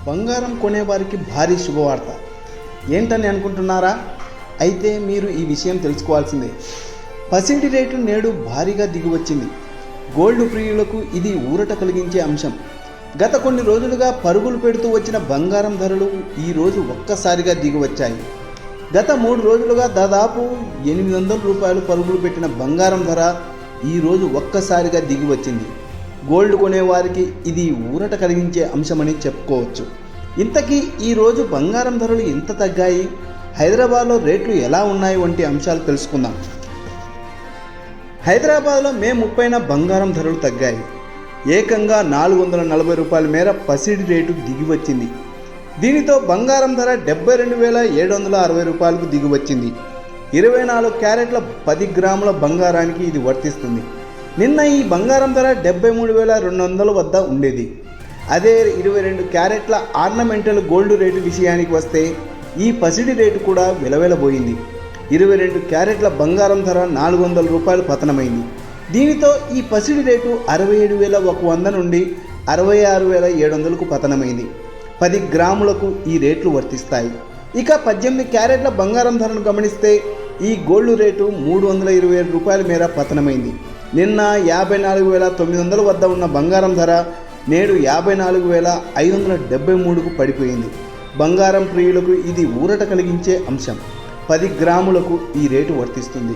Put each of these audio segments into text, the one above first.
బంగారం కొనేవారికి భారీ శుభవార్త. ఏంటని అనుకుంటున్నారా? అయితే మీరు ఈ విషయం తెలుసుకోవాల్సిందే. పసిడి రేటు నేడు భారీగా దిగివచ్చింది. గోల్డ్ ప్రియులకు ఇది ఊరట కలిగించే అంశం. గత కొన్ని రోజులుగా పరుగులు పెడుతూ వచ్చిన బంగారం ధరలు ఈరోజు ఒక్కసారిగా దిగివచ్చాయి. గత 3 రోజులుగా దాదాపు 800 రూపాయలు పరుగులు పెట్టిన బంగారం ధర ఈరోజు ఒక్కసారిగా దిగివచ్చింది. గోల్డ్ కొనేవారికి ఇది ఊరట కలిగించే అంశమని చెప్పుకోవచ్చు. ఇంతకీ ఈరోజు బంగారం ధరలు ఎంత తగ్గాయి, హైదరాబాద్లో రేట్లు ఎలా ఉన్నాయి వంటి అంశాలు తెలుసుకుందాం. హైదరాబాద్లో మే 30న బంగారం ధరలు తగ్గాయి. ఏకంగా 440 రూపాయల మేర పసిడి రేటు దిగివచ్చింది. దీనితో బంగారం ధర 72,760 రూపాయలకు దిగివచ్చింది. 24 క్యారెట్ల 10 గ్రాముల బంగారానికి ఇది వర్తిస్తుంది. నిన్న ఈ బంగారం ధర 73,200 వద్ద ఉండేది. అదే 22 క్యారెట్ల ఆర్నమెంటల్ గోల్డ్ రేటు విషయానికి వస్తే ఈ పసిడి రేటు కూడా వెలవెలబోయింది. 22 క్యారెట్ల బంగారం ధర 400 రూపాయలు పతనమైంది. దీనితో ఈ పసిడి రేటు 67,100 నుండి 66,700కు పతనమైంది. 10 గ్రాములకు ఈ రేట్లు వర్తిస్తాయి. ఇక 18 క్యారెట్ల బంగారం ధరను గమనిస్తే ఈ గోల్డ్ రేటు 327 రూపాయల మేర పతనమైంది. నిన్న 54,900 వద్ద ఉన్న బంగారం ధర నేడు 54,573కు పడిపోయింది. బంగారం ప్రియులకు ఇది ఊరట కలిగించే అంశం. 10 గ్రాములకు ఈ రేటు వర్తిస్తుంది.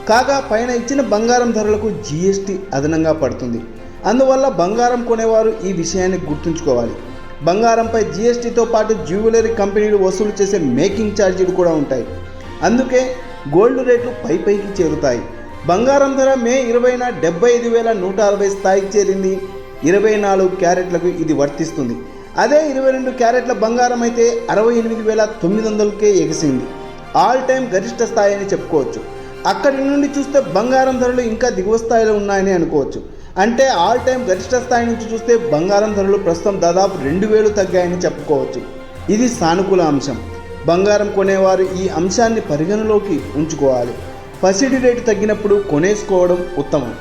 కాగా పైన ఇచ్చిన బంగారం ధరలకు జీఎస్టీ అదనంగా పడుతుంది. అందువల్ల బంగారం కొనేవారు ఈ విషయాన్ని గుర్తుంచుకోవాలి. బంగారంపై జీఎస్టీతో పాటు జ్యువెలరీ కంపెనీలు వసూలు చేసే మేకింగ్ ఛార్జీలు కూడా ఉంటాయి. అందుకే గోల్డ్ రేట్లు పైకి చేరుతాయి. బంగారం ధర మే 20న 75,160 స్థాయికి చేరింది. 24 క్యారెట్లకు ఇది వర్తిస్తుంది. అదే 22 క్యారెట్ల బంగారం అయితే 68,900కే ఎగిసింది. ఆల్ టైమ్ గరిష్ట స్థాయి అని చెప్పుకోవచ్చు. అక్కడి నుండి చూస్తే బంగారం ధరలు ఇంకా దిగువ స్థాయిలో ఉన్నాయని అనుకోవచ్చు. అంటే ఆల్ టైమ్ గరిష్ట స్థాయి నుంచి చూస్తే బంగారం ధరలు ప్రస్తుతం దాదాపు 2,000 తగ్గాయని చెప్పుకోవచ్చు. ఇది సానుకూల అంశం. బంగారం కొనేవారు ఈ అంశాన్ని పరిగణలోకి ఉంచుకోవాలి. పసిడి రేటు తగ్గినప్పుడు కొనేసుకోవడం ఉత్తమం.